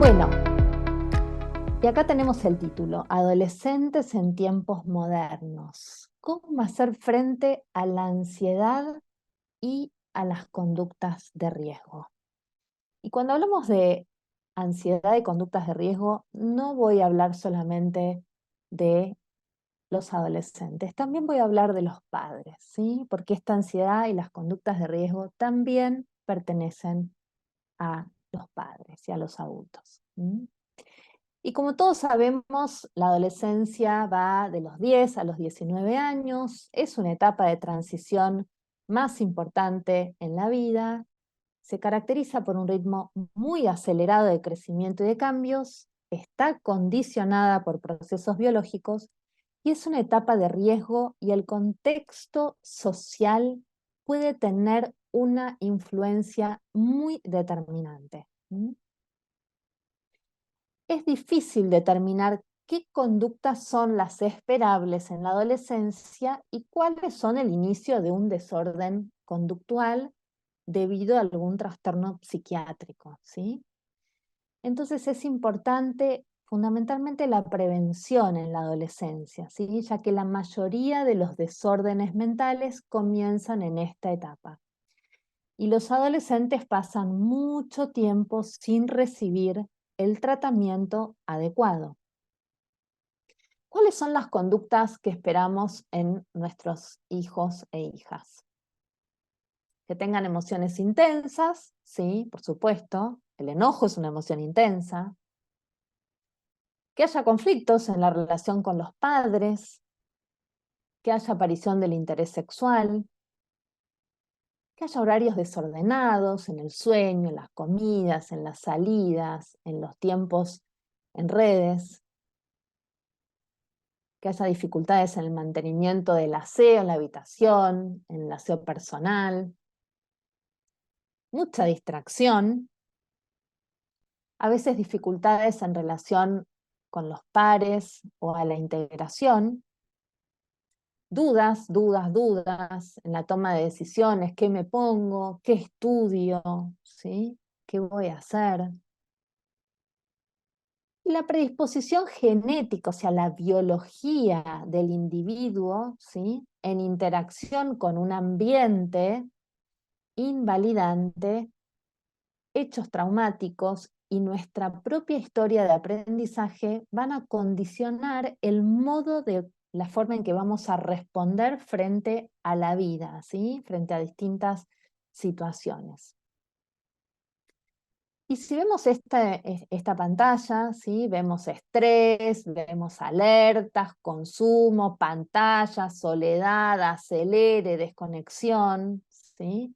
Bueno, y acá tenemos el título, Adolescentes en tiempos modernos. ¿Cómo hacer frente a la ansiedad y a las conductas de riesgo? Y cuando hablamos de ansiedad y conductas de riesgo, no voy a hablar solamente de los adolescentes, también voy a hablar de los padres, ¿sí? Porque esta ansiedad y las conductas de riesgo también pertenecen a los padres y a los adultos. Y como todos sabemos, la adolescencia va de los 10 a los 19 años, es una etapa de transición más importante en la vida, se caracteriza por un ritmo muy acelerado de crecimiento y de cambios, está condicionada por procesos biológicos y es una etapa de riesgo y el contexto social puede tener una influencia muy determinante. Es difícil determinar qué conductas son las esperables en la adolescencia y cuáles son el inicio de un desorden conductual debido a algún trastorno psiquiátrico, ¿sí? Entonces es importante fundamentalmente la prevención en la adolescencia, ¿sí? Ya que la mayoría de los desórdenes mentales comienzan en esta etapa. Y los adolescentes pasan mucho tiempo sin recibir el tratamiento adecuado. ¿Cuáles son las conductas que esperamos en nuestros hijos e hijas? Que tengan emociones intensas, sí, por supuesto. El enojo es una emoción intensa. Que haya conflictos en la relación con los padres. Que haya aparición del interés sexual. Que haya horarios desordenados en el sueño, en las comidas, en las salidas, en los tiempos en redes. Que haya dificultades en el mantenimiento del aseo en la habitación, en el aseo personal. Mucha distracción, a veces dificultades en relación con los pares o a la integración, dudas en la toma de decisiones, qué me pongo, qué estudio, ¿sí? ¿Qué voy a hacer? Y la predisposición genética, o sea, la biología del individuo, ¿sí? En interacción con un ambiente invalidante, hechos traumáticos y nuestra propia historia de aprendizaje van a condicionar el modo de la forma en que vamos a responder frente a la vida, ¿sí? Frente a distintas situaciones. Y si vemos esta pantalla, ¿sí? Vemos estrés, vemos alertas, consumo, pantalla, soledad, acelere, desconexión, ¿sí?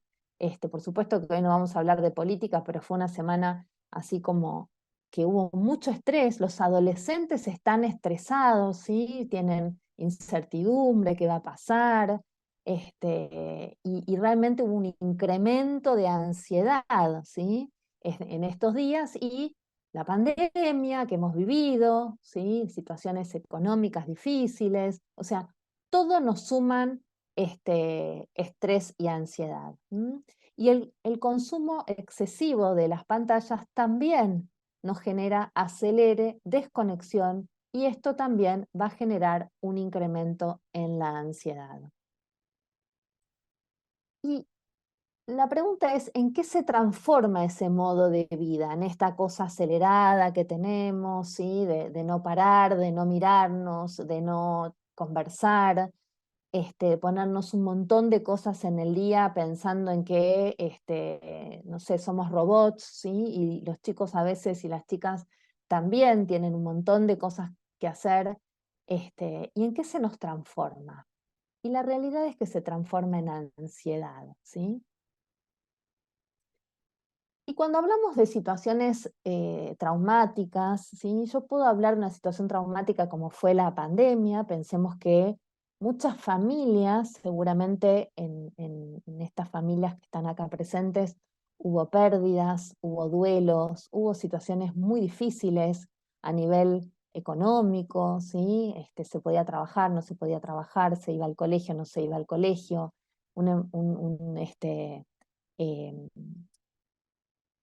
Por supuesto que hoy no vamos a hablar de política, pero fue una semana así como que hubo mucho estrés, los adolescentes están estresados, ¿sí? Tienen incertidumbre, qué va a pasar, y realmente hubo un incremento de ansiedad, ¿sí? En estos días y la pandemia que hemos vivido, ¿sí? Situaciones económicas difíciles, o sea, todo nos suman estrés y ansiedad. Y el consumo excesivo de las pantallas también nos genera acelere, desconexión, y esto también va a generar un incremento en la ansiedad. Y la pregunta es, ¿en qué se transforma ese modo de vida? En esta cosa acelerada que tenemos, ¿sí? De no parar, de no mirarnos, de no conversar, ponernos un montón de cosas en el día pensando en que, no sé, somos robots, ¿sí? Y los chicos a veces y las chicas también tienen un montón de cosas que hacer. ¿Y en qué se nos transforma? Y la realidad es que se transforma en ansiedad, ¿sí? Y cuando hablamos de situaciones traumáticas, ¿sí? Yo puedo hablar de una situación traumática como fue la pandemia. Pensemos que muchas familias, seguramente en estas familias que están acá presentes, hubo pérdidas, hubo duelos, hubo situaciones muy difíciles a nivel económico, ¿sí? Se podía trabajar, no se podía trabajar, se iba al colegio, no se iba al colegio, un, un, un, este, eh,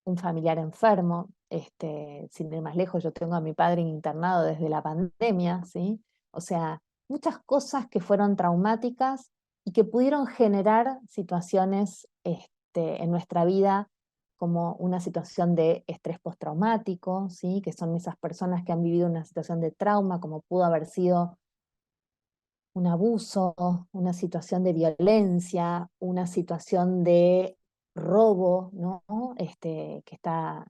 un familiar enfermo, sin ir más lejos, yo tengo a mi padre internado desde la pandemia, ¿sí? O sea, muchas cosas que fueron traumáticas y que pudieron generar situaciones en nuestra vida como una situación de estrés postraumático, ¿sí? Que son esas personas que han vivido una situación de trauma, como pudo haber sido un abuso, una situación de violencia, una situación de robo, ¿no? Que está,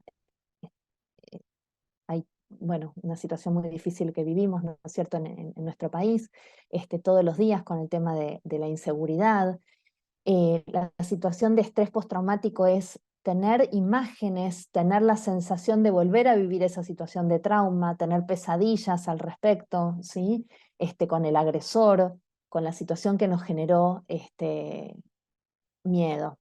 eh, hay, bueno, una situación muy difícil que vivimos, ¿no es cierto?, en nuestro país, todos los días con el tema de la inseguridad. La situación de estrés postraumático es tener imágenes, tener la sensación de volver a vivir esa situación de trauma, tener pesadillas al respecto, ¿sí? Con el agresor, con la situación que nos generó miedo.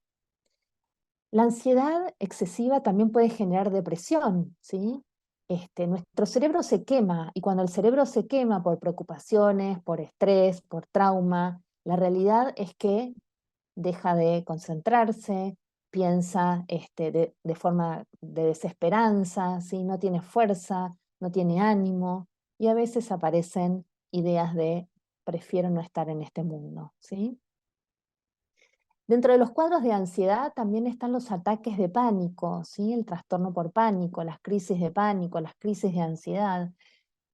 La ansiedad excesiva también puede generar depresión, ¿sí? Nuestro cerebro se quema y cuando el cerebro se quema por preocupaciones, por estrés, por trauma, la realidad es que deja de concentrarse, piensa de forma de desesperanza, ¿sí? No tiene fuerza, no tiene ánimo y a veces aparecen ideas de prefiero no estar en este mundo, ¿sí? Dentro de los cuadros de ansiedad también están los ataques de pánico, ¿sí? El trastorno por pánico, las crisis de pánico, las crisis de ansiedad,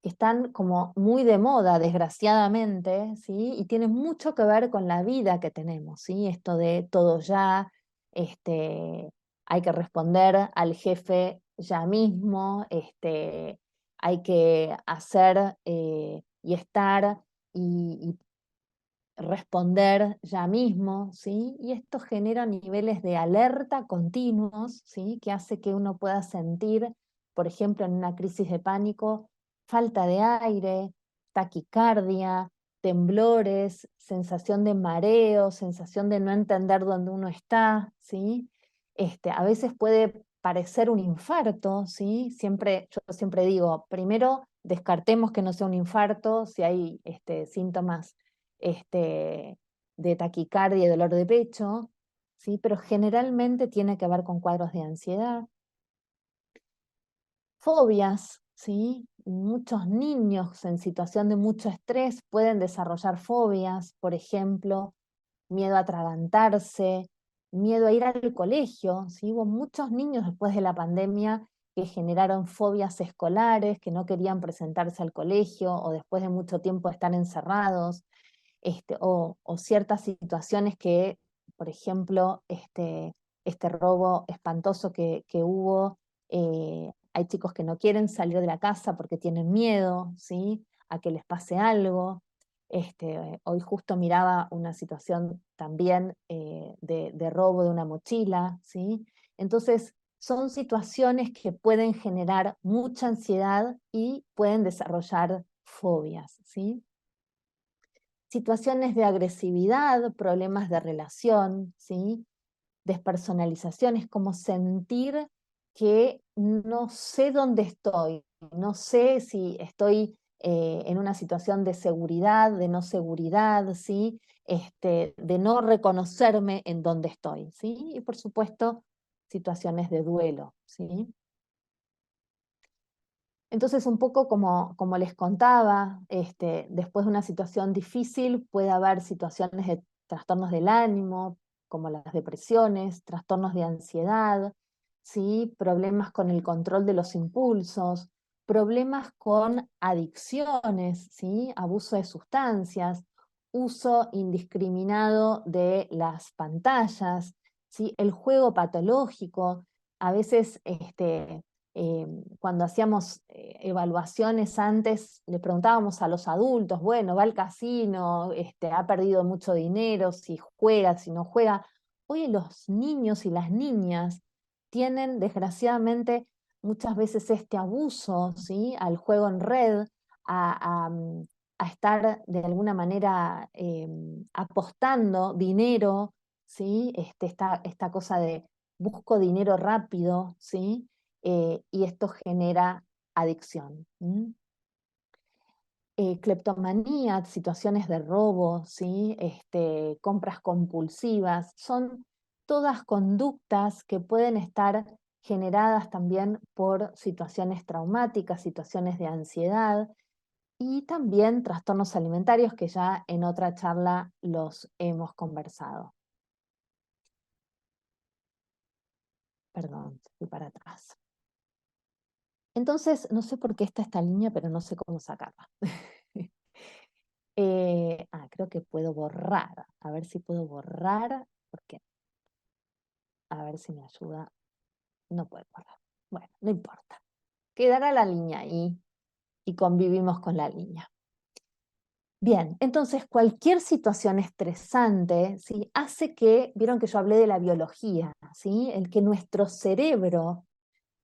que están como muy de moda, desgraciadamente, ¿sí? Y tienen mucho que ver con la vida que tenemos, ¿sí? Esto de todo ya, hay que responder al jefe ya mismo, hay que hacer y estar y responder ya mismo, ¿sí? Y esto genera niveles de alerta continuos, ¿sí? Que hace que uno pueda sentir, por ejemplo, en una crisis de pánico, falta de aire, taquicardia, temblores, sensación de mareo, sensación de no entender dónde uno está, ¿sí? A veces puede parecer un infarto, ¿sí? Yo siempre digo, primero descartemos que no sea un infarto si hay síntomas este, de taquicardia y dolor de pecho, ¿sí? Pero generalmente tiene que ver con cuadros de ansiedad. Fobias, ¿sí? Muchos niños en situación de mucho estrés pueden desarrollar fobias, por ejemplo, miedo a atragantarse, miedo a ir al colegio, ¿sí? Hubo muchos niños después de la pandemia que generaron fobias escolares, que no querían presentarse al colegio o después de mucho tiempo estar encerrados o ciertas situaciones que, por ejemplo, este robo espantoso que hubo, hay chicos que no quieren salir de la casa porque tienen miedo, ¿sí? A que les pase algo. Hoy justo miraba una situación también de robo de una mochila, ¿sí? Entonces, son situaciones que pueden generar mucha ansiedad y pueden desarrollar fobias, ¿sí? Situaciones de agresividad, problemas de relación, ¿sí? Despersonalización, es como sentir que no sé dónde estoy, no sé si estoy en una situación de seguridad, de no seguridad, ¿sí? De no reconocerme en dónde estoy, ¿sí? Y por supuesto, situaciones de duelo, ¿sí? Entonces, un poco como les contaba, después de una situación difícil puede haber situaciones de trastornos del ánimo, como las depresiones, trastornos de ansiedad, ¿sí? Problemas con el control de los impulsos, problemas con adicciones, ¿sí? Abuso de sustancias, uso indiscriminado de las pantallas, ¿sí? El juego patológico, a veces cuando hacíamos evaluaciones antes, le preguntábamos a los adultos, bueno, va al casino, ha perdido mucho dinero, si juega, si no juega. Hoy los niños y las niñas tienen desgraciadamente muchas veces este abuso, ¿sí? Al juego en red, a estar de alguna manera apostando dinero, ¿sí? Esta cosa de busco dinero rápido, ¿sí? Y esto genera adicción. Cleptomanía, situaciones de robo, ¿sí? Compras compulsivas, son todas conductas que pueden estar generadas también por situaciones traumáticas, situaciones de ansiedad y también trastornos alimentarios que ya en otra charla los hemos conversado. Perdón, fui para atrás. Entonces, no sé por qué está esta línea, pero no sé cómo sacarla. Creo que puedo borrar. A ver si puedo borrar. ¿Por qué? A ver si me ayuda. No puedo borrar. Bueno, no importa. Quedará la línea ahí y convivimos con la línea. Bien, entonces cualquier situación estresante, ¿sí? Hace que, vieron que yo hablé de la biología, ¿sí? El que nuestro cerebro,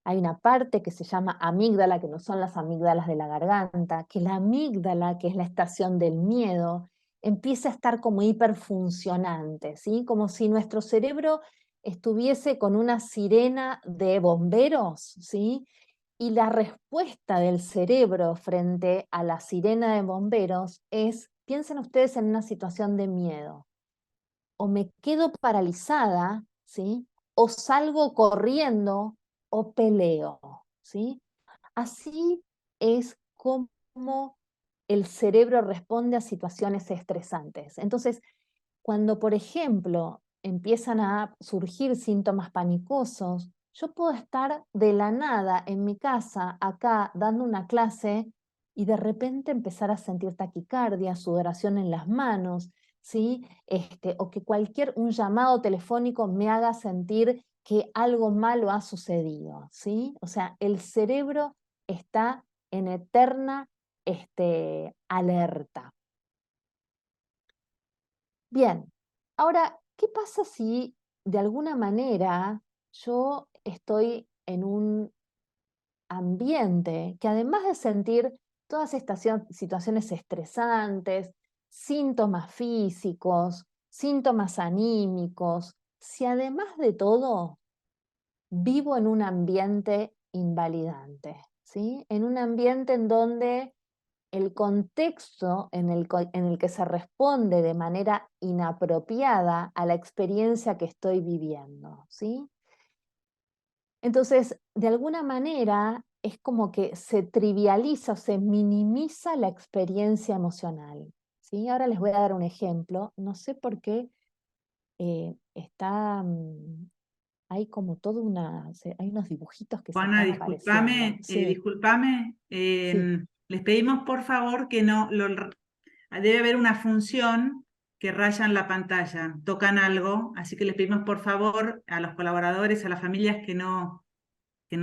hay una parte que se llama amígdala, que no son las amígdalas de la garganta, que la amígdala, que es la estación del miedo, empieza a estar como hiperfuncionante, ¿sí? Como si nuestro cerebro estuviese con una sirena de bomberos, ¿sí? Y la respuesta del cerebro frente a la sirena de bomberos es, piensen ustedes en una situación de miedo, o me quedo paralizada, ¿sí? O salgo corriendo o peleo, ¿sí? Así es como el cerebro responde a situaciones estresantes. Entonces, cuando, por ejemplo, empiezan a surgir síntomas panicosos, yo puedo estar de la nada en mi casa, acá, dando una clase y de repente empezar a sentir taquicardia, sudoración en las manos, ¿sí? O que un llamado telefónico me haga sentir que algo malo ha sucedido, ¿sí? O sea, el cerebro está en eterna alerta. Bien, ahora, ¿qué pasa si de alguna manera yo estoy en un ambiente que además de sentir todas estas situaciones estresantes, síntomas físicos, síntomas anímicos, si además de todo vivo en un ambiente invalidante, ¿sí? En un ambiente en donde el contexto en el que se responde de manera inapropiada a la experiencia que estoy viviendo, ¿sí? Entonces, de alguna manera, es como que se trivializa o se minimiza la experiencia emocional, ¿sí? Ahora les voy a dar un ejemplo. No sé por qué hay como hay unos dibujitos que se Juana, están apareciendo. Sí, discúlpame, sí. les pedimos por favor que no, debe haber una función que rayan la pantalla, tocan algo, así que les pedimos por favor a los colaboradores, a las familias que no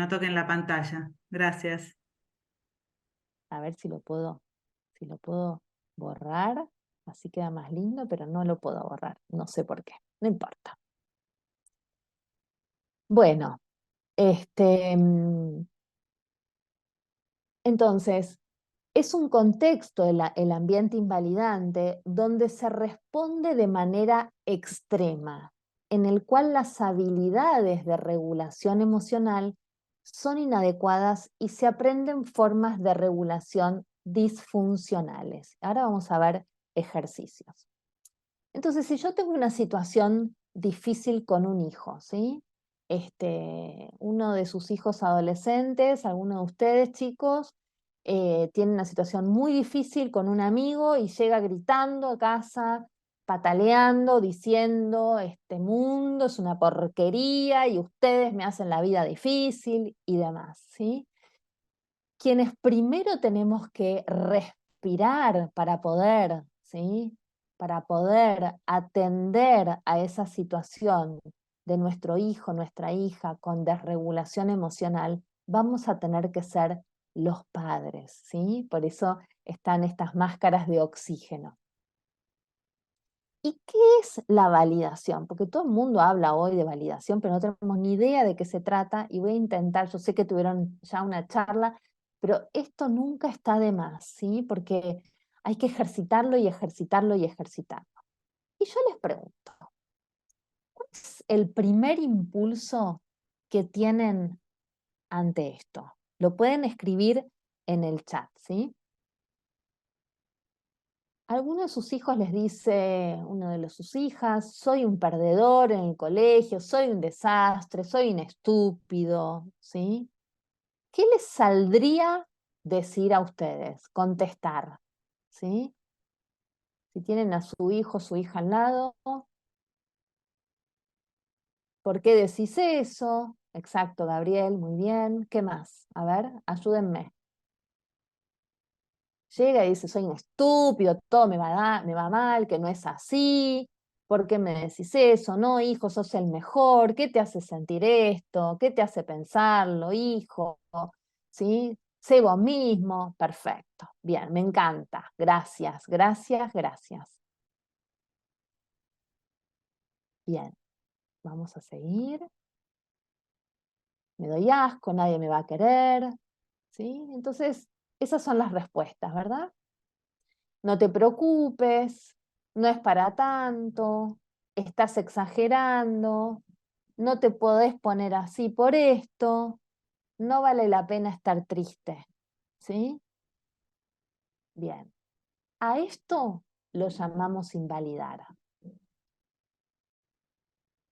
toquen la pantalla. Gracias. A ver si lo puedo borrar, así queda más lindo, pero no lo puedo borrar, no sé por qué, no importa. Bueno, entonces, es un contexto, el ambiente invalidante, donde se responde de manera extrema, en el cual las habilidades de regulación emocional son inadecuadas y se aprenden formas de regulación disfuncionales. Ahora vamos a ver ejercicios. Entonces, si yo tengo una situación difícil con un hijo, ¿sí? Uno de sus hijos adolescentes, alguno de ustedes, chicos, tiene una situación muy difícil con un amigo y llega gritando a casa, pataleando, diciendo, este mundo es una porquería y ustedes me hacen la vida difícil y demás, ¿sí? Quienes primero tenemos que respirar para poder, ¿sí? Para poder atender a esa situación de nuestro hijo, nuestra hija con desregulación emocional, vamos a tener que ser los padres, ¿sí? Por eso están estas máscaras de oxígeno. ¿Y qué es la validación? Porque todo el mundo habla hoy de validación, pero no tenemos ni idea de qué se trata y voy a intentar, yo sé que tuvieron ya una charla, pero esto nunca está de más, ¿sí? Porque hay que ejercitarlo y ejercitarlo y ejercitarlo. Y yo les pregunto, ¿cuál es el primer impulso que tienen ante esto? Lo pueden escribir en el chat, ¿sí? Alguno de sus hijos les dice, uno de sus hijas, soy un perdedor en el colegio, soy un desastre, soy un estúpido, ¿sí? ¿Qué les saldría decir a ustedes? Contestar, ¿sí? Si tienen a su hijo o su hija al lado, ¿por qué decís eso? Exacto, Gabriel, muy bien. ¿Qué más? A ver, ayúdenme. Llega y dice, soy un estúpido, todo me va mal, que no es así. ¿Por qué me decís eso? No, hijo, sos el mejor. ¿Qué te hace sentir esto? ¿Qué te hace pensarlo, hijo? ¿Sí? Sé vos mismo. Perfecto. Bien, me encanta. Gracias, gracias, gracias. Bien, vamos a seguir. Me doy asco, nadie me va a querer. ¿Sí? Entonces, esas son las respuestas, ¿verdad? No te preocupes, no es para tanto, estás exagerando, no te podés poner así por esto, no vale la pena estar triste. ¿Sí? Bien. A esto lo llamamos invalidar.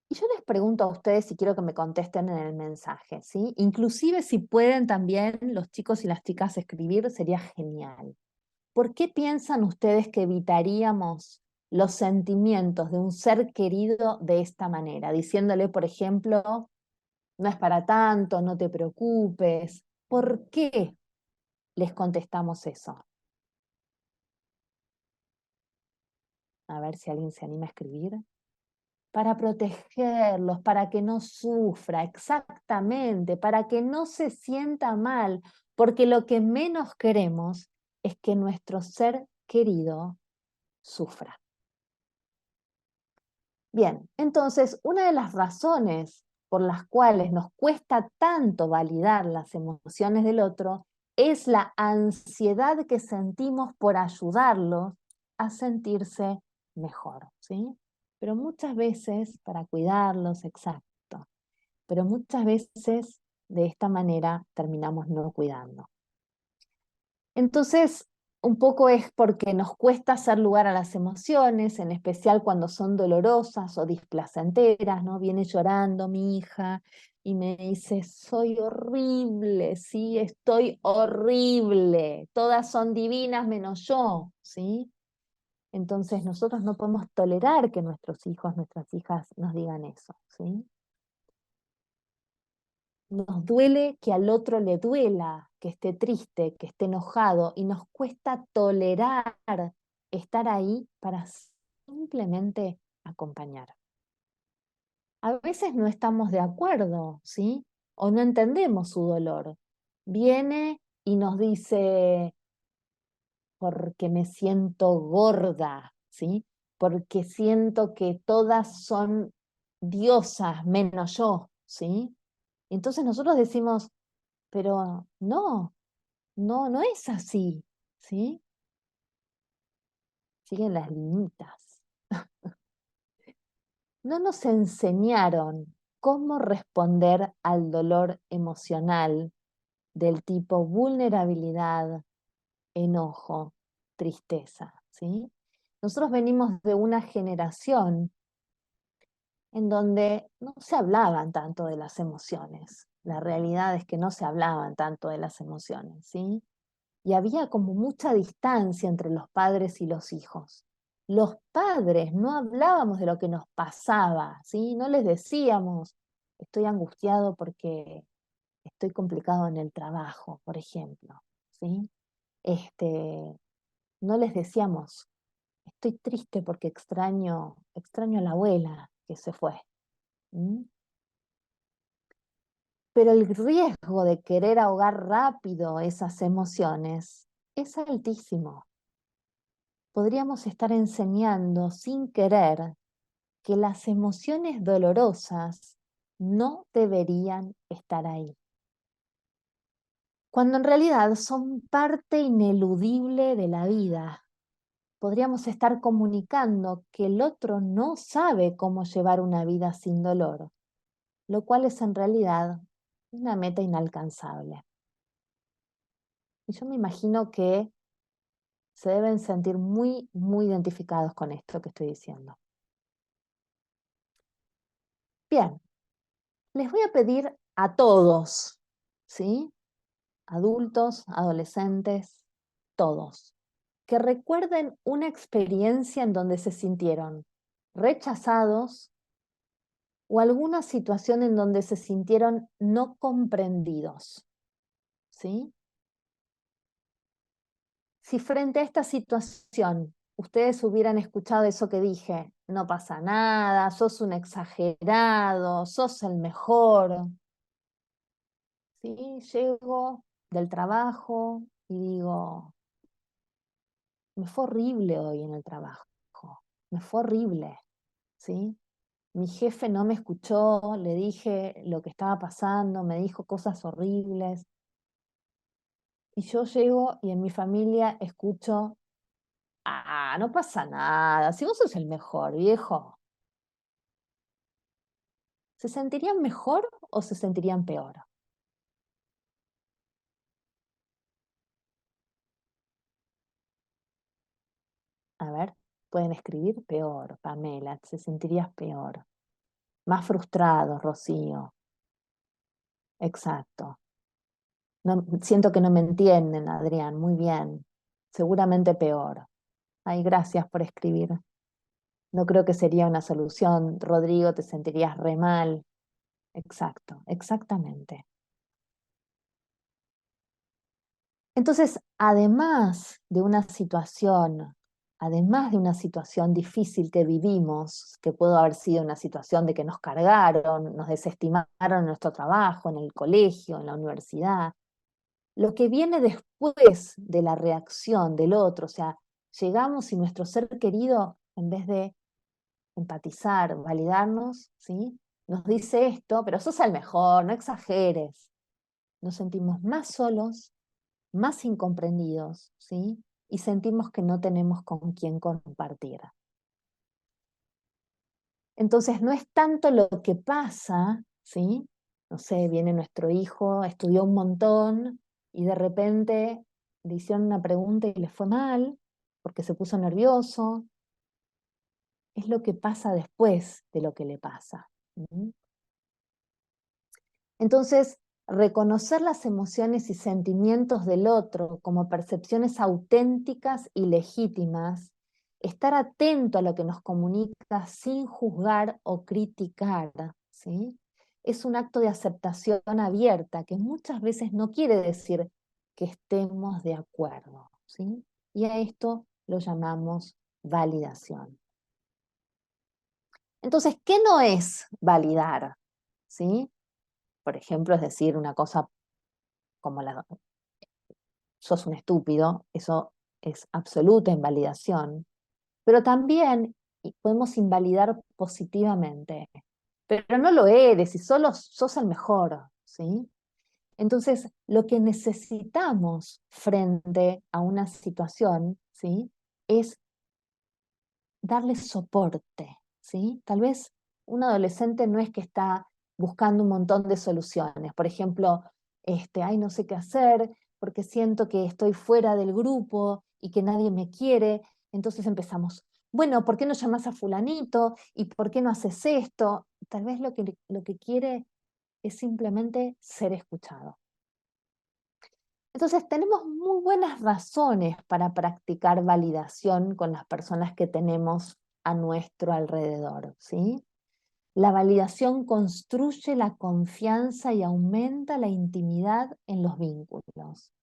Y yo les pregunto a ustedes si quiero que me contesten en el mensaje, ¿sí? Inclusive si pueden también los chicos y las chicas escribir, sería genial. ¿Por qué piensan ustedes que evitaríamos los sentimientos de un ser querido de esta manera? Diciéndole, por ejemplo, no es para tanto, no te preocupes. ¿Por qué les contestamos eso? A ver si alguien se anima a escribir. Para protegerlos, para que no sufra, exactamente, para que no se sienta mal, porque lo que menos queremos es que nuestro ser querido sufra. Bien, entonces una de las razones por las cuales nos cuesta tanto validar las emociones del otro es la ansiedad que sentimos por ayudarlos a sentirse mejor, ¿sí? Pero muchas veces, para cuidarlos, exacto, pero muchas veces de esta manera terminamos no cuidando. Entonces, un poco es porque nos cuesta hacer lugar a las emociones, en especial cuando son dolorosas o displacenteras, ¿no? Viene llorando mi hija y me dice, soy horrible, sí, estoy horrible, todas son divinas menos yo, ¿sí? Entonces nosotros no podemos tolerar que nuestros hijos, nuestras hijas nos digan eso, ¿sí? Nos duele que al otro le duela, que esté triste, que esté enojado, y nos cuesta tolerar estar ahí para simplemente acompañar. A veces no estamos de acuerdo, ¿sí? O no entendemos su dolor. Viene y nos dice, porque me siento gorda, ¿sí? Porque siento que todas son diosas menos yo, ¿sí? Entonces nosotros decimos, pero no, no es así, ¿sí? Siguen las limitas. No nos enseñaron cómo responder al dolor emocional del tipo vulnerabilidad, enojo, tristeza, ¿sí? Nosotros venimos de una generación en donde no se hablaban tanto de las emociones. La realidad es que no se hablaban tanto de las emociones, ¿sí? Y había como mucha distancia entre los padres y los hijos. Los padres no hablábamos de lo que nos pasaba, ¿sí? No les decíamos, estoy angustiado porque estoy complicado en el trabajo, por ejemplo, ¿sí? No les decíamos, estoy triste porque extraño a la abuela que se fue. ¿Mm? Pero el riesgo de querer ahogar rápido esas emociones es altísimo. Podríamos estar enseñando sin querer que las emociones dolorosas no deberían estar ahí, cuando en realidad son parte ineludible de la vida. Podríamos estar comunicando que el otro no sabe cómo llevar una vida sin dolor, lo cual es en realidad una meta inalcanzable. Y yo me imagino que se deben sentir muy, muy identificados con esto que estoy diciendo. Bien, les voy a pedir a todos, ¿sí? Adultos, adolescentes, todos, que recuerden una experiencia en donde se sintieron rechazados o alguna situación en donde se sintieron no comprendidos, ¿sí? Si frente a esta situación ustedes hubieran escuchado eso que dije, no pasa nada, sos un exagerado, sos el mejor, ¿sí? Llego del trabajo y digo, me fue horrible hoy en el trabajo, me fue horrible, ¿sí? Mi jefe no me escuchó, le dije lo que estaba pasando, me dijo cosas horribles. Y yo llego y en mi familia escucho, ah, no pasa nada, si vos sos el mejor, viejo. ¿Se sentirían mejor o se sentirían peor? A ver, pueden escribir peor, Pamela, se sentirías peor. Más frustrado, Rocío. Exacto. No, siento que no me entienden, Adrián, muy bien. Seguramente peor. Ay, gracias por escribir. No creo que sería una solución. Rodrigo, te sentirías re mal. Exacto, exactamente. Entonces, además de una situación difícil que vivimos, que pudo haber sido una situación de que nos cargaron, nos desestimaron en nuestro trabajo, en el colegio, en la universidad, lo que viene después de la reacción del otro, o sea, llegamos y nuestro ser querido, en vez de empatizar, validarnos, ¿sí? Nos dice esto, pero sos el mejor, no exageres. Nos sentimos más solos, más incomprendidos, ¿sí? Y sentimos que no tenemos con quién compartir. Entonces, no es tanto lo que pasa, ¿sí? No sé, viene nuestro hijo, estudió un montón y de repente le hicieron una pregunta y le fue mal porque se puso nervioso. Es lo que pasa después de lo que le pasa. ¿Sí? Entonces, reconocer las emociones y sentimientos del otro como percepciones auténticas y legítimas, estar atento a lo que nos comunica sin juzgar o criticar, ¿sí? Es un acto de aceptación abierta que muchas veces no quiere decir que estemos de acuerdo, ¿sí? Y a esto lo llamamos validación. Entonces, ¿qué no es validar? ¿Sí? Por ejemplo, es decir una cosa como sos un estúpido, eso es absoluta invalidación, pero también podemos invalidar positivamente, pero no lo eres y solo sos el mejor, ¿sí? Entonces, lo que necesitamos frente a una situación, ¿sí? Es darle soporte, ¿sí? Tal vez un adolescente no es que está buscando un montón de soluciones. Por ejemplo, ay, no sé qué hacer porque siento que estoy fuera del grupo y que nadie me quiere. Entonces empezamos, bueno, ¿por qué no llamas a fulanito? ¿Y por qué no haces esto? Tal vez lo que quiere es simplemente ser escuchado. Entonces tenemos muy buenas razones para practicar validación con las personas que tenemos a nuestro alrededor, ¿sí? La validación construye la confianza y aumenta la intimidad en los vínculos.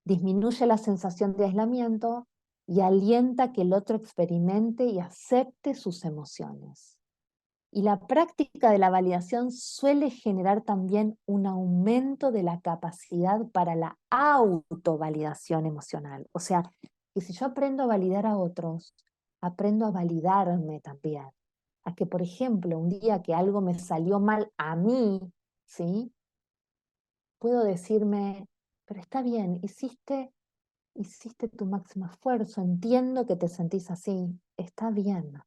Disminuye la sensación de aislamiento y alienta que el otro experimente y acepte sus emociones. Y la práctica de la validación suele generar también un aumento de la capacidad para la autovalidación emocional. O sea, que si yo aprendo a validar a otros, aprendo a validarme también. A que, por ejemplo, un día que algo me salió mal a mí, ¿sí? Puedo decirme, pero está bien, hiciste tu máximo esfuerzo, entiendo que te sentís así, está bien.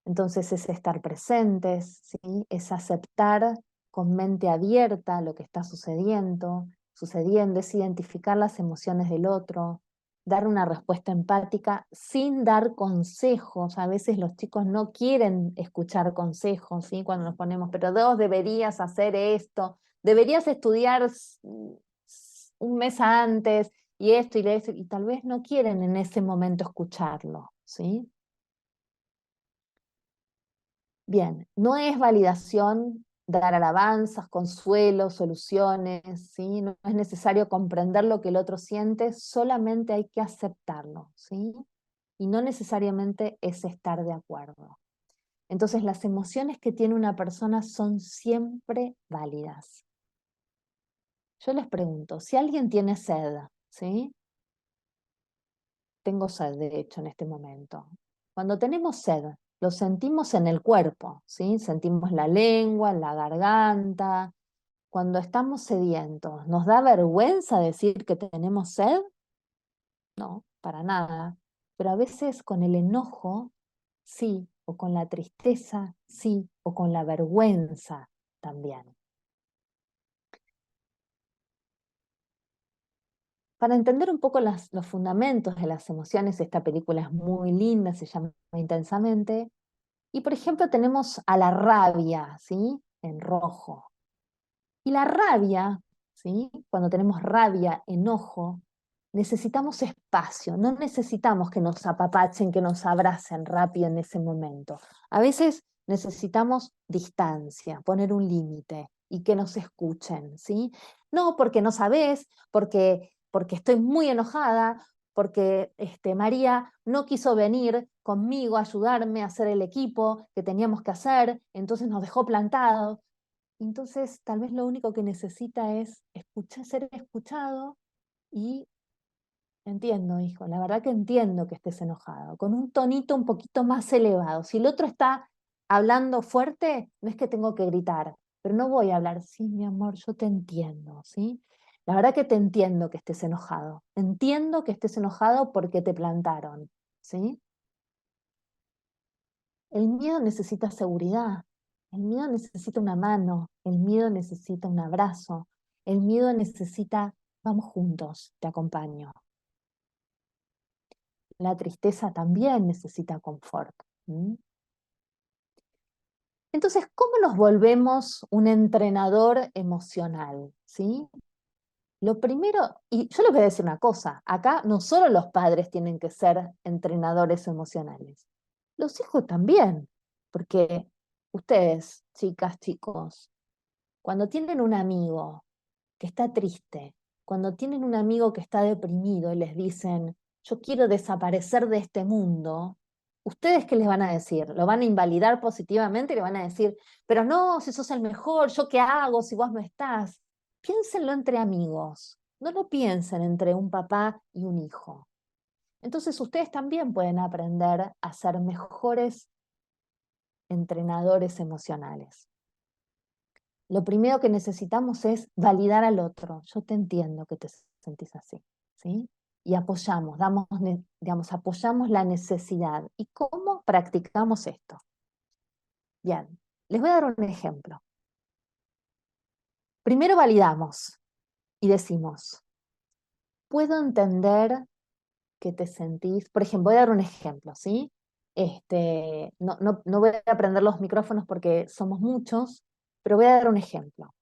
Entonces es estar presentes, ¿sí? Es aceptar con mente abierta lo que está sucediendo, sucediendo, es identificar las emociones del otro, dar una respuesta empática sin dar consejos. A veces los chicos no quieren escuchar consejos, ¿sí? Cuando nos ponemos, pero vos deberías hacer esto, deberías estudiar un mes antes, y esto y esto, y tal vez no quieren en ese momento escucharlo, ¿sí? Bien, no es validación dar alabanzas, consuelos, soluciones, ¿sí? No es necesario comprender lo que el otro siente, solamente hay que aceptarlo, ¿sí? Y no necesariamente es estar de acuerdo. Entonces, las emociones que tiene una persona son siempre válidas. Yo les pregunto, si alguien tiene sed, ¿sí? Tengo sed, de hecho, en este momento. Cuando tenemos sed, lo sentimos en el cuerpo, ¿sí? Sentimos la lengua, la garganta. Cuando estamos sedientos, ¿nos da vergüenza decir que tenemos sed? No, para nada. Pero a veces con el enojo, sí, o con la tristeza, sí, o con la vergüenza también. Para entender un poco los fundamentos de las emociones, esta película es muy linda, se llama Intensamente. Y por ejemplo tenemos a la rabia, ¿sí? En rojo. Y la rabia, ¿sí? Cuando tenemos rabia, enojo, necesitamos espacio, no necesitamos que nos apapachen, que nos abracen rápido en ese momento. A veces necesitamos distancia, poner un límite y que nos escuchen, ¿sí? No porque no sabés, porque estoy muy enojada, porque María no quiso venir conmigo a ayudarme a hacer el equipo que teníamos que hacer, entonces nos dejó plantados. Entonces, tal vez lo único que necesita es escuchar, ser escuchado y entiendo, hijo, la verdad que entiendo que estés enojado, con un tonito un poquito más elevado. Si el otro está hablando fuerte, no es que tengo que gritar, pero no voy a hablar, sí, mi amor, yo te entiendo, ¿sí? La verdad que te entiendo que estés enojado. Entiendo que estés enojado porque te plantaron, ¿sí? El miedo necesita seguridad, el miedo necesita una mano, el miedo necesita un abrazo, el miedo necesita, vamos juntos, te acompaño. La tristeza también necesita confort. ¿Mm? Entonces, ¿cómo nos volvemos un entrenador emocional? ¿Sí? Lo primero, y yo les voy a decir una cosa, acá no solo los padres tienen que ser entrenadores emocionales, los hijos también, porque ustedes, chicas, chicos, cuando tienen un amigo que está triste, cuando tienen un amigo que está deprimido y les dicen, yo quiero desaparecer de este mundo, ¿ustedes qué les van a decir? ¿Lo van a invalidar positivamente y le van a decir, pero no, si sos el mejor, ¿yo qué hago si vos no estás? Piénsenlo entre amigos, no lo piensen entre un papá y un hijo. Entonces ustedes también pueden aprender a ser mejores entrenadores emocionales. Lo primero que necesitamos es validar al otro. Yo te entiendo que te sentís así, ¿sí? Y apoyamos, digamos, apoyamos la necesidad. ¿Y cómo practicamos esto? Bien, les voy a dar un ejemplo. Primero validamos y decimos, puedo entender que te sentís, por ejemplo, voy a dar un ejemplo, ¿sí? No voy a prender los micrófonos porque somos muchos, pero voy a dar un ejemplo.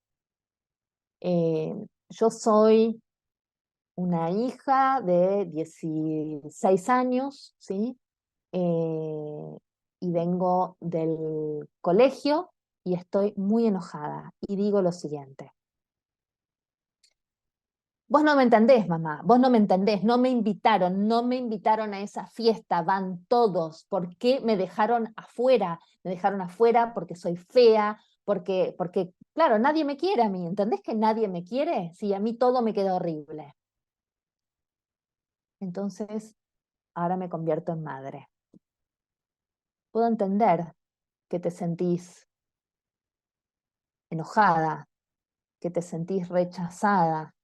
Yo soy una hija de 16 años, ¿sí? Eh, y vengo del colegio y estoy muy enojada. Y digo lo siguiente. Vos no me entendés, mamá, vos no me entendés, no me invitaron a esa fiesta, van todos. ¿Por qué me dejaron afuera? Me dejaron afuera porque soy fea, porque, claro, nadie me quiere a mí. ¿Entendés que nadie me quiere? Sí, a mí todo me queda horrible. Entonces, ahora me convierto en madre. Puedo entender que te sentís enojada, que te sentís rechazada,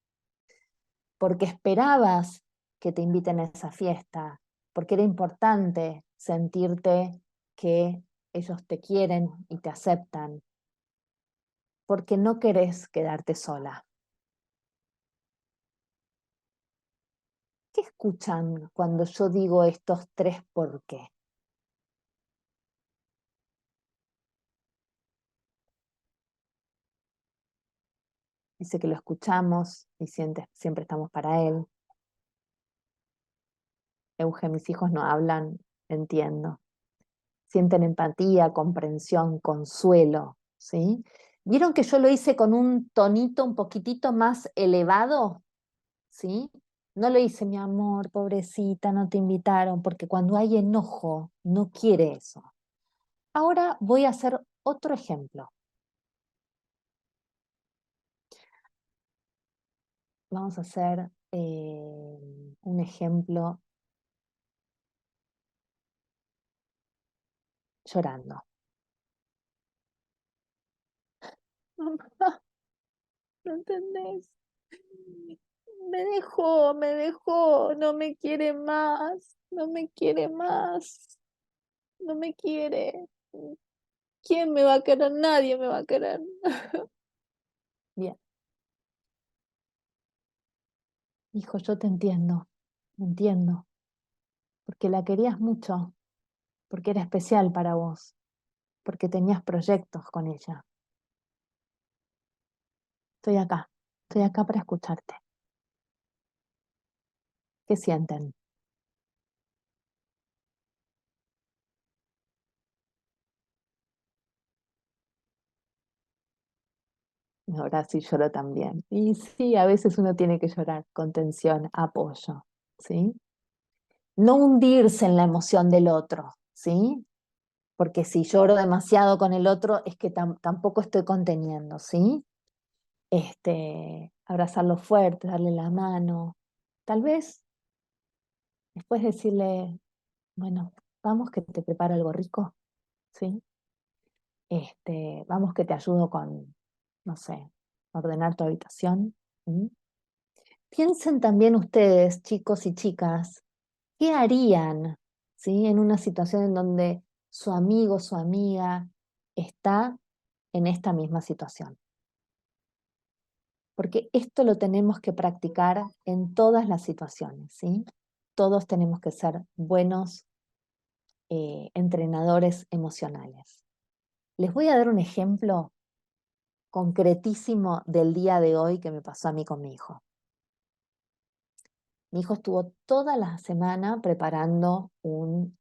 porque esperabas que te inviten a esa fiesta, porque era importante sentirte que ellos te quieren y te aceptan, porque no querés quedarte sola. ¿Qué escuchan cuando yo digo estos 3 por qué? Dice que lo escuchamos y siempre estamos para él. Euge, mis hijos no hablan, entiendo. Sienten empatía, comprensión, consuelo, ¿sí? ¿Vieron que yo lo hice con un tonito un poquitito más elevado? ¿Sí? No lo hice, mi amor, pobrecita, no te invitaron, porque cuando hay enojo, no quiere eso. Ahora voy a hacer otro ejemplo. Vamos a hacer un ejemplo llorando. Mamá, ¿no entendés? Me dejó, no me quiere más, no me quiere más, no me quiere. ¿Quién me va a querer? Nadie me va a querer. Bien, hijo, yo te entiendo, porque la querías mucho, porque era especial para vos, porque tenías proyectos con ella. Estoy acá para escucharte. ¿Qué sienten? Ahora sí lloro también. Y sí, a veces uno tiene que llorar, contención, apoyo, ¿sí? No hundirse en la emoción del otro, ¿sí? Porque si lloro demasiado con el otro es que tampoco estoy conteniendo, ¿sí? Abrazarlo fuerte, darle la mano, tal vez después decirle, bueno, vamos que te preparo algo rico, ¿sí? Vamos que te ayudo con, no sé, ordenar tu habitación. ¿Mm? Piensen también ustedes, chicos y chicas, ¿qué harían, ¿sí? En una situación en donde su amigo, su amiga está en esta misma situación. Porque esto lo tenemos que practicar en todas las situaciones, ¿sí? Todos tenemos que ser buenos entrenadores emocionales. Les voy a dar un ejemplo concretísimo del día de hoy que me pasó a mí con mi hijo. Mi hijo estuvo toda la semana preparando una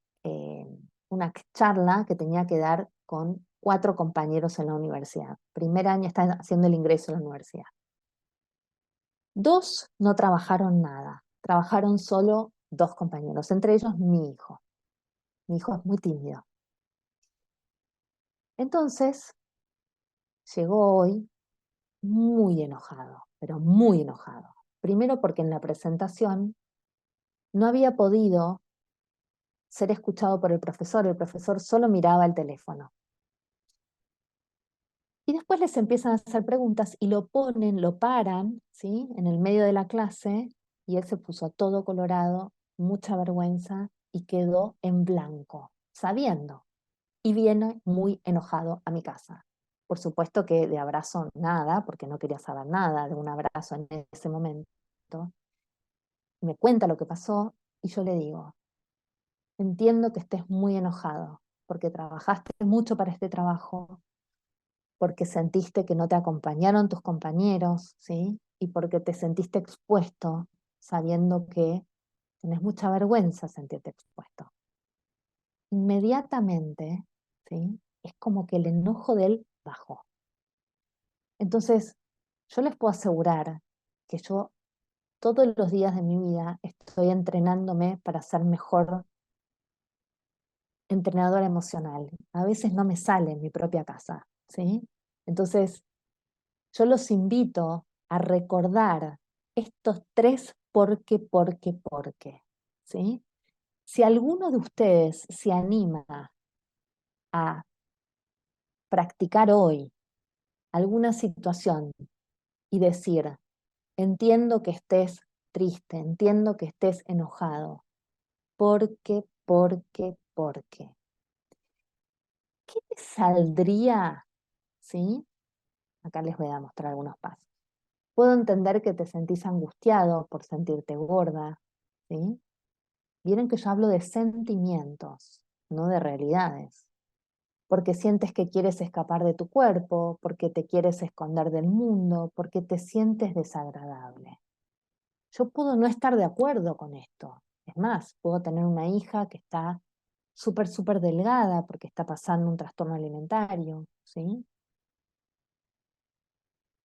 charla que tenía que dar con 4 compañeros en la universidad. Primer año está haciendo el ingreso a la universidad. 2 no trabajaron nada, trabajaron solo 2 compañeros, entre ellos mi hijo. Mi hijo es muy tímido. Entonces, llegó hoy muy enojado, pero muy enojado. Primero porque en la presentación no había podido ser escuchado por el profesor solo miraba el teléfono. Y después les empiezan a hacer preguntas y lo paran, ¿sí? En el medio de la clase, y él se puso todo colorado, mucha vergüenza, y quedó en blanco, sabiendo. Y viene muy enojado a mi casa. Por supuesto que de abrazo nada, porque no quería saber nada de un abrazo en ese momento. Me cuenta lo que pasó y yo le digo, entiendo que estés muy enojado, porque trabajaste mucho para este trabajo, porque sentiste que no te acompañaron tus compañeros, ¿sí? Y porque te sentiste expuesto, sabiendo que tenés mucha vergüenza sentirte expuesto. Inmediatamente, ¿sí? Es como que el enojo de él bajó. Entonces, yo les puedo asegurar que yo todos los días de mi vida estoy entrenándome para ser mejor entrenadora emocional. A veces no me sale en mi propia casa, ¿sí? Entonces, yo los invito a recordar estos 3 por qué, ¿sí? Si alguno de ustedes se anima a practicar hoy alguna situación y decir, entiendo que estés triste, entiendo que estés enojado, ¿por qué? ¿Qué te saldría, sí? Acá les voy a mostrar algunos pasos. Puedo entender que te sentís angustiado por sentirte gorda, ¿sí? Vieron que yo hablo de sentimientos, no de realidades. Porque sientes que quieres escapar de tu cuerpo, porque te quieres esconder del mundo, porque te sientes desagradable. Yo puedo no estar de acuerdo con esto. Es más, puedo tener una hija que está súper, súper delgada porque está pasando un trastorno alimentario, ¿sí?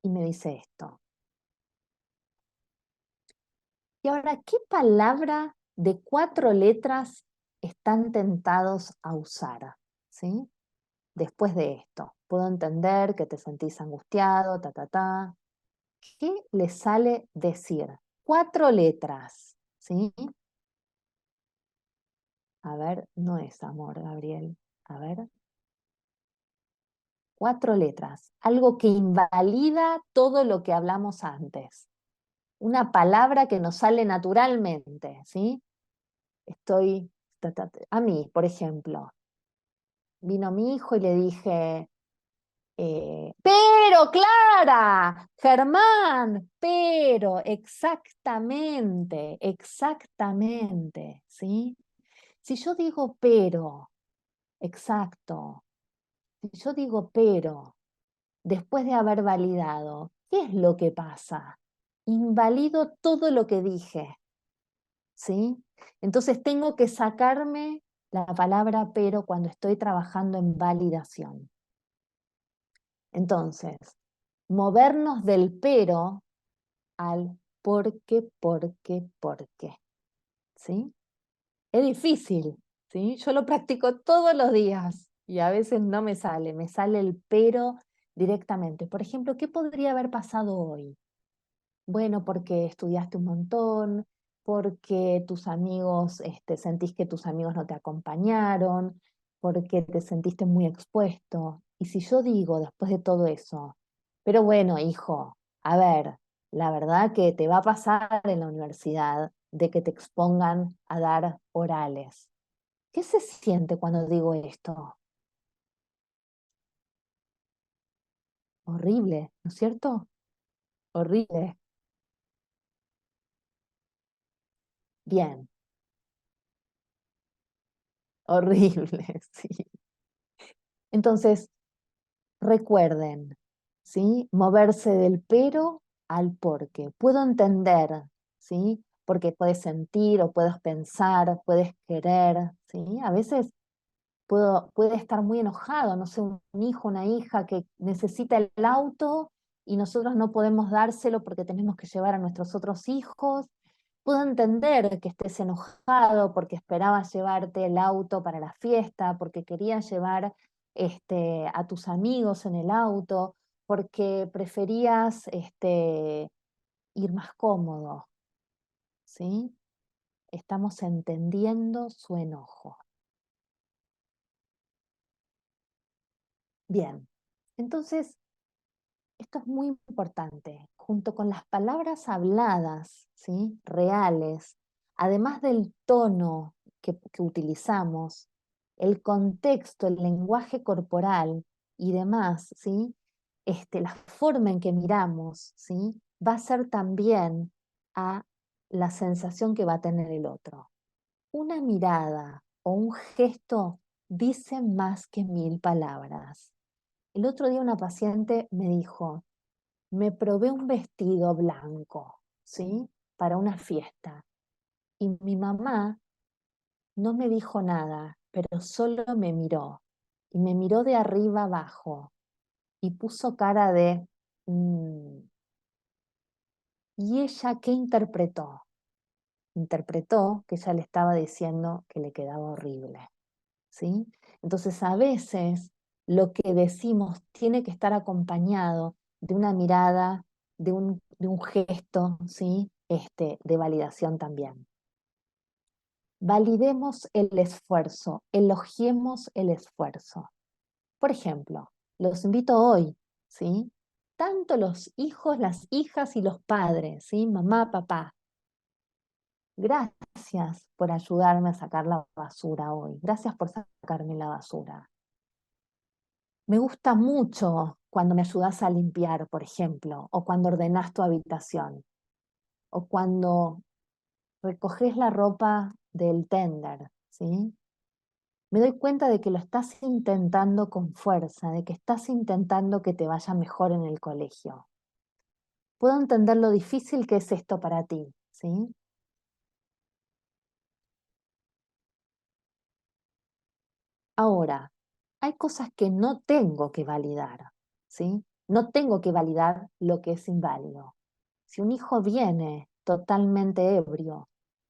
Y me dice esto. Y ahora, ¿qué palabra de 4 letras están tentados a usar? ¿Sí? Después de esto, puedo entender que te sentís angustiado, ta, ta, ta. ¿Qué le sale decir? 4 letras, ¿sí? A ver, no es amor, Gabriel. A ver, 4 letras. Algo que invalida todo lo que hablamos antes. Una palabra que nos sale naturalmente, ¿sí? Estoy, a mí, por ejemplo, vino mi hijo y le dije, pero Clara, Germán, pero, exactamente, exactamente, ¿sí? Si yo digo pero, exacto, si yo digo pero, después de haber validado, ¿qué es lo que pasa? Invalido todo lo que dije, ¿sí? Entonces tengo que sacarme la palabra pero cuando estoy trabajando en validación. Entonces, movernos del pero al por qué, ¿sí? Es difícil, ¿sí? Yo lo practico todos los días y a veces no me sale el pero directamente. Por ejemplo, ¿qué podría haber pasado hoy? Bueno, porque estudiaste un montón, porque tus amigos, sentís que tus amigos no te acompañaron, porque te sentiste muy expuesto. Y si yo digo después de todo eso, pero bueno, hijo, a ver, la verdad que te va a pasar en la universidad de que te expongan a dar orales. ¿Qué se siente cuando digo esto? Horrible, ¿no es cierto? Horrible. Bien, horrible, sí. Entonces, recuerden, ¿sí? Moverse del pero al porque. Puedo entender, ¿sí? Porque puedes sentir o puedes pensar, puedes querer, ¿sí? A veces puede estar muy enojado, no sé, un hijo, una hija que necesita el auto y nosotros no podemos dárselo porque tenemos que llevar a nuestros otros hijos. Puedo entender que estés enojado porque esperabas llevarte el auto para la fiesta, porque querías llevar a tus amigos en el auto, porque preferías ir más cómodo, ¿sí? Estamos entendiendo su enojo. Bien, entonces esto es muy importante, junto con las palabras habladas, ¿sí? Reales, además del tono que utilizamos, el contexto, el lenguaje corporal y demás, ¿sí? La forma en que miramos, ¿sí? Va a ser también a la sensación que va a tener el otro. Una mirada o un gesto dice más que 1000 palabras. El otro día una paciente me dijo, me probé un vestido blanco, ¿sí? Para una fiesta. Y mi mamá no me dijo nada, pero solo me miró. Y me miró de arriba abajo y puso cara de... "Mm". ¿Y ella qué interpretó? Interpretó que ella le estaba diciendo que le quedaba horrible, ¿sí? Entonces a veces lo que decimos tiene que estar acompañado de una mirada, de un gesto, ¿sí? De validación también. Validemos el esfuerzo, elogiemos el esfuerzo. Por ejemplo, los invito hoy, ¿sí? Tanto los hijos, las hijas y los padres, ¿sí? Mamá, papá. Gracias por ayudarme a sacar la basura hoy. Gracias por sacarme la basura. Me gusta mucho cuando me ayudas a limpiar, por ejemplo, o cuando ordenas tu habitación, o cuando recoges la ropa del tender, ¿sí? Me doy cuenta de que lo estás intentando con fuerza, de que estás intentando que te vaya mejor en el colegio. Puedo entender lo difícil que es esto para ti, ¿sí? Ahora, hay cosas que no tengo que validar, ¿sí? No tengo que validar lo que es inválido. Si un hijo viene totalmente ebrio,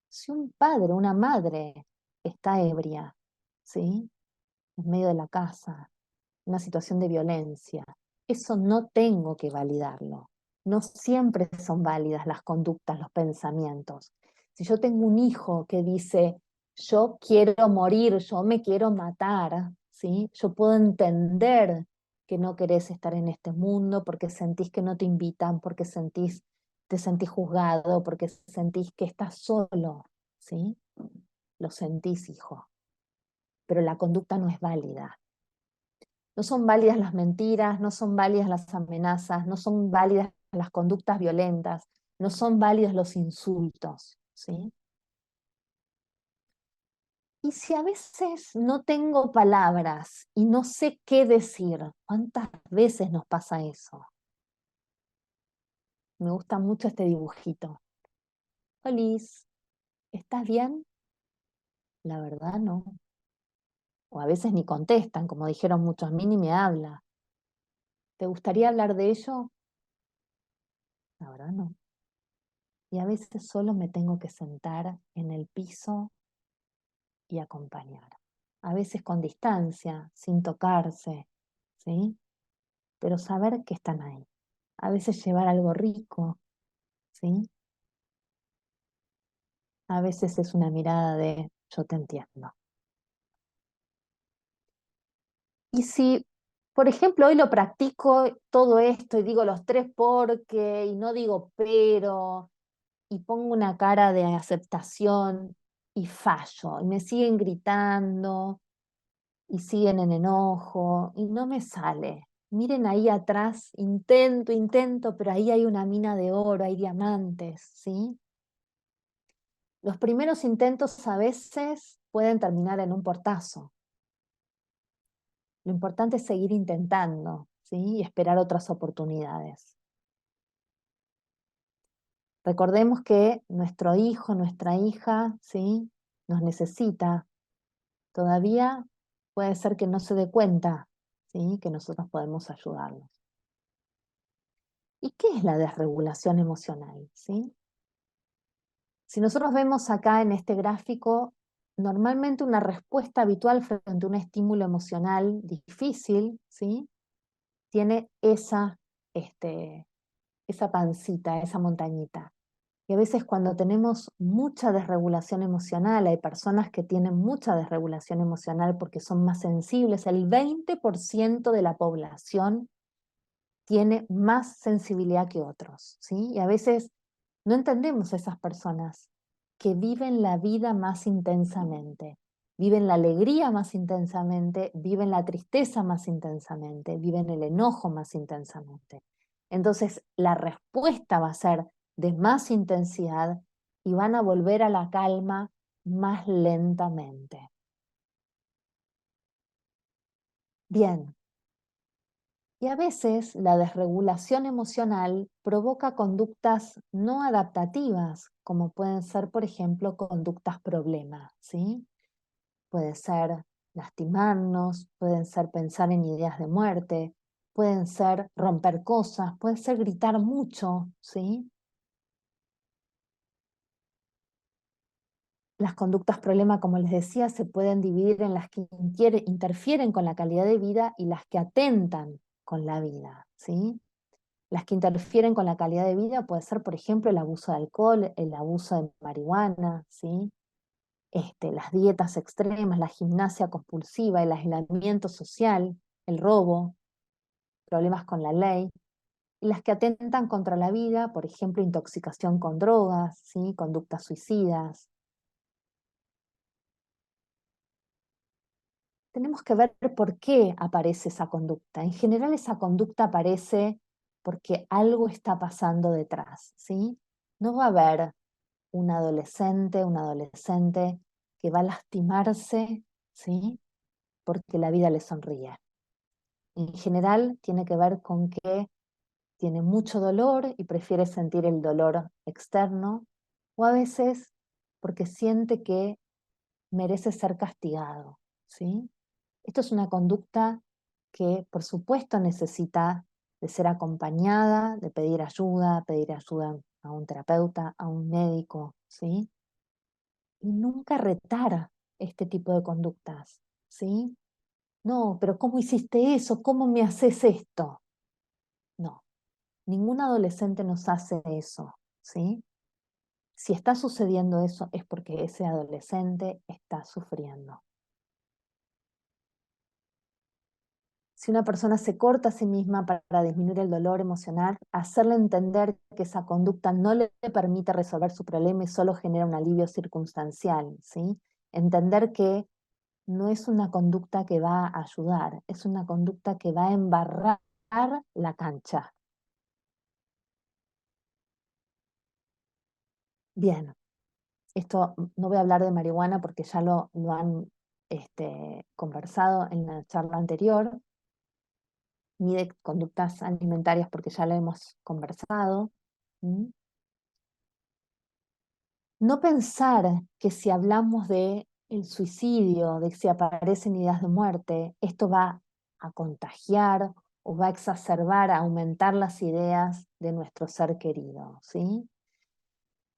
si un padre, una madre está ebria, ¿sí? En medio de la casa, una situación de violencia, eso no tengo que validarlo. No siempre son válidas las conductas, los pensamientos. Si yo tengo un hijo que dice, yo quiero morir, yo me quiero matar, ¿sí? Yo puedo entender que no querés estar en este mundo porque sentís que no te invitan, porque te sentís juzgado, porque sentís que estás solo, ¿sí? Lo sentís, hijo, pero la conducta no es válida. No son válidas las mentiras, no son válidas las amenazas, no son válidas las conductas violentas, no son válidos los insultos, ¿sí? Y si a veces no tengo palabras y no sé qué decir, ¿cuántas veces nos pasa eso? Me gusta mucho este dibujito. Olis, ¿estás bien? La verdad no. O a veces ni contestan, como dijeron muchos, a mí ni me habla. ¿Te gustaría hablar de ello? La verdad no. Y a veces solo me tengo que sentar en el piso y acompañar. A veces con distancia, sin tocarse, ¿sí? Pero saber que están ahí. A veces llevar algo rico, ¿sí? A veces es una mirada de yo te entiendo. Y si, por ejemplo, hoy lo practico todo esto y digo los tres porque y no digo pero y pongo una cara de aceptación y fallo y me siguen gritando y siguen en enojo y no me sale. Miren ahí atrás, intento, pero ahí hay una mina de oro, hay diamantes, ¿sí? Los primeros intentos a veces pueden terminar en un portazo. Lo importante es seguir intentando, ¿sí? Y esperar otras oportunidades. Recordemos que nuestro hijo, nuestra hija, ¿sí? Nos necesita. Todavía puede ser que no se dé cuenta, ¿sí? Que nosotros podemos ayudarlos. ¿Y qué es la desregulación emocional? ¿Sí? Si nosotros vemos acá en este gráfico, normalmente una respuesta habitual frente a un estímulo emocional difícil, ¿sí? Tiene esa pancita, esa montañita. Y a veces cuando tenemos mucha desregulación emocional, hay personas que tienen mucha desregulación emocional porque son más sensibles, el 20% de la población tiene más sensibilidad que otros, ¿sí? Y a veces no entendemos a esas personas que viven la vida más intensamente, viven la alegría más intensamente, viven la tristeza más intensamente, viven el enojo más intensamente. Entonces, la respuesta va a ser de más intensidad y van a volver a la calma más lentamente. Bien, y a veces la desregulación emocional provoca conductas no adaptativas, como pueden ser, por ejemplo, conductas problema, ¿sí? Puede ser lastimarnos, pueden ser pensar en ideas de muerte, pueden ser romper cosas, puede ser gritar mucho, ¿sí? Las conductas problema, como les decía, se pueden dividir en las que interfieren con la calidad de vida y las que atentan con la vida, ¿sí? Las que interfieren con la calidad de vida puede ser, por ejemplo, el abuso de alcohol, el abuso de marihuana, ¿sí? Las dietas extremas, la gimnasia compulsiva, el aislamiento social, el robo, problemas con la ley. Y las que atentan contra la vida, por ejemplo, intoxicación con drogas, ¿sí? Conductas suicidas. Tenemos que ver por qué aparece esa conducta. En general esa conducta aparece porque algo está pasando detrás, ¿sí? No va a haber un adolescente que va a lastimarse, ¿sí? Porque la vida le sonríe. En general tiene que ver con que tiene mucho dolor y prefiere sentir el dolor externo, o a veces porque siente que merece ser castigado, ¿sí? Esto es una conducta que, por supuesto, necesita de ser acompañada, de pedir ayuda a un terapeuta, a un médico, ¿sí? Y nunca retar este tipo de conductas, ¿sí? No, pero ¿cómo hiciste eso? ¿Cómo me haces esto? No, ningún adolescente nos hace eso, ¿sí? Si está sucediendo eso es porque ese adolescente está sufriendo. Si una persona se corta a sí misma para disminuir el dolor emocional, hacerle entender que esa conducta no le permite resolver su problema y solo genera un alivio circunstancial, ¿sí? Entender que no es una conducta que va a ayudar, es una conducta que va a embarrar la cancha. Bien, esto no voy a hablar de marihuana porque ya lo han conversado en la charla anterior, ni de conductas alimentarias porque ya lo hemos conversado. ¿Mm? No pensar que si hablamos de el suicidio, de que si aparecen ideas de muerte, esto va a contagiar o va a exacerbar, a aumentar las ideas de nuestro ser querido, ¿sí?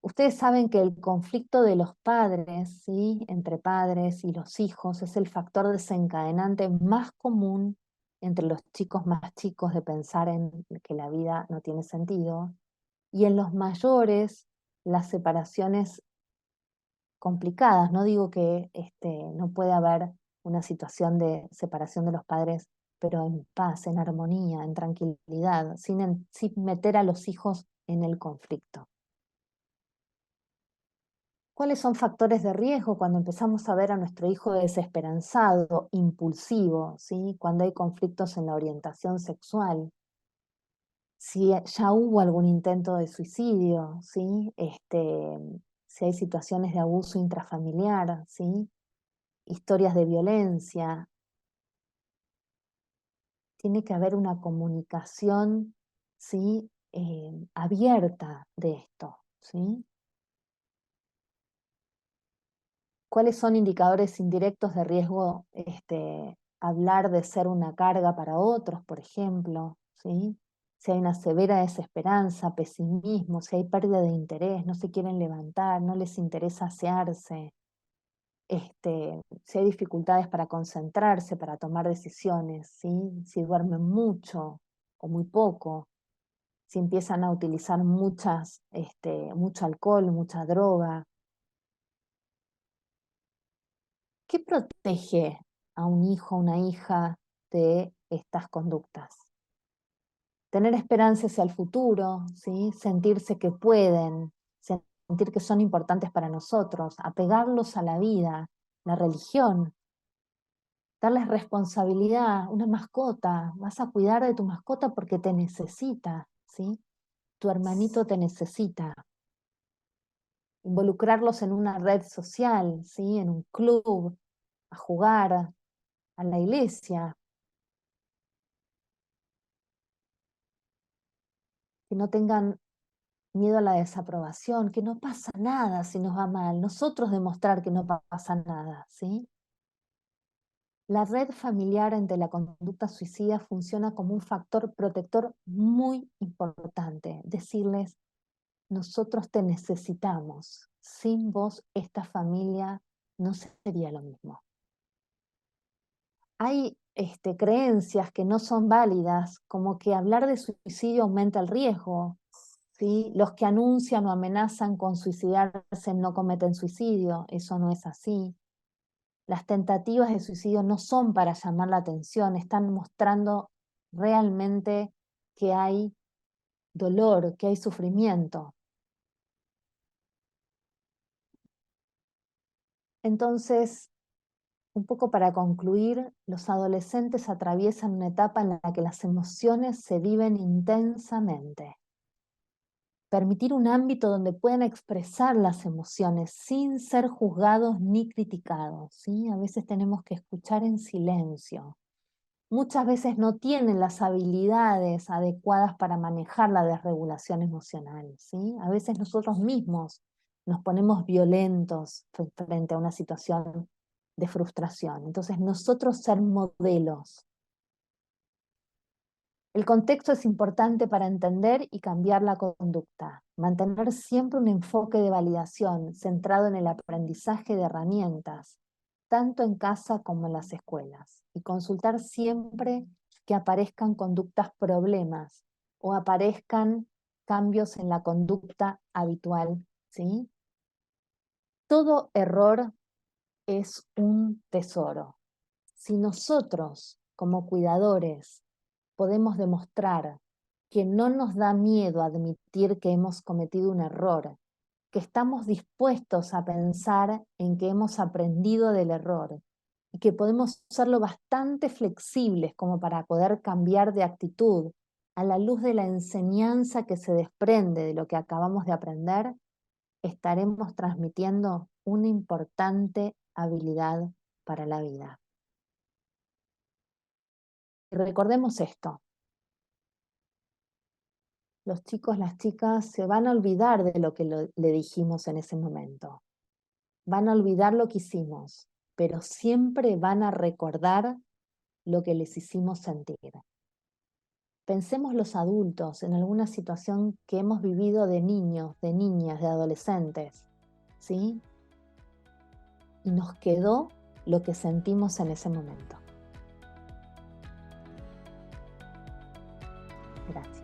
Ustedes saben que el conflicto de los padres, ¿sí? Entre padres y los hijos es el factor desencadenante más común entre los chicos más chicos de pensar en que la vida no tiene sentido, y en los mayores las separaciones complicadas. No digo que no puede haber una situación de separación de los padres, pero en paz, en armonía, en tranquilidad, sin meter a los hijos en el conflicto. ¿Cuáles son factores de riesgo cuando empezamos a ver a nuestro hijo desesperanzado, impulsivo, ¿sí? Cuando hay conflictos en la orientación sexual? Si ya hubo algún intento de suicidio, ¿sí? Si hay situaciones de abuso intrafamiliar, ¿sí? Historias de violencia. Tiene que haber una comunicación, ¿sí? Abierta de esto, ¿sí? ¿Cuáles son indicadores indirectos de riesgo? Hablar de ser una carga para otros, por ejemplo, ¿sí? Si hay una severa desesperanza, pesimismo, si hay pérdida de interés, no se quieren levantar, no les interesa asearse, si hay dificultades para concentrarse, para tomar decisiones, ¿sí? Si duermen mucho o muy poco, si empiezan a utilizar mucho alcohol, mucha droga. ¿Qué protege a un hijo, una hija de estas conductas? Tener esperanza hacia el futuro, ¿sí? Sentirse que pueden, sentir que son importantes para nosotros, apegarlos a la vida, la religión, darles responsabilidad, una mascota, vas a cuidar de tu mascota porque te necesita, ¿sí? Tu hermanito te necesita. Involucrarlos en una red social, ¿sí? En un club, a jugar, a la iglesia, que no tengan miedo a la desaprobación, que no pasa nada si nos va mal, nosotros demostrar que no pasa nada, ¿sí? La red familiar ante la conducta suicida funciona como un factor protector muy importante. Decirles, nosotros te necesitamos, sin vos esta familia no sería lo mismo. Hay creencias que no son válidas, como que hablar de suicidio aumenta el riesgo, ¿sí? Los que anuncian o amenazan con suicidarse no cometen suicidio, eso no es así. Las tentativas de suicidio no son para llamar la atención, están mostrando realmente que hay dolor, que hay sufrimiento. Entonces, un poco para concluir, los adolescentes atraviesan una etapa en la que las emociones se viven intensamente. permitir un ámbito donde puedan expresar las emociones sin ser juzgados ni criticados, ¿sí? A veces tenemos que escuchar en silencio. Muchas veces no tienen las habilidades adecuadas para manejar la desregulación emocional, ¿sí? A veces nosotros mismos nos ponemos violentos frente a una situación de frustración. Entonces nosotros ser modelos. El contexto es importante para entender y cambiar la conducta. Mantener siempre un enfoque de validación centrado en el aprendizaje de herramientas, tanto en casa como en las escuelas. Y consultar siempre que aparezcan conductas problemas o aparezcan cambios en la conducta habitual, ¿sí? Todo error es un tesoro. Si nosotros, como cuidadores, podemos demostrar que no nos da miedo admitir que hemos cometido un error, que estamos dispuestos a pensar en que hemos aprendido del error y que podemos ser lo bastante flexibles como para poder cambiar de actitud a la luz de la enseñanza que se desprende de lo que acabamos de aprender, estaremos transmitiendo una importante habilidad para la vida. Y recordemos esto: los chicos, las chicas se van a olvidar de lo que le dijimos en ese momento. Van a olvidar lo que hicimos, pero siempre van a recordar lo que les hicimos sentir. Pensemos los adultos en alguna situación que hemos vivido de niños, de niñas, de adolescentes, ¿sí? Y nos quedó lo que sentimos en ese momento. Gracias.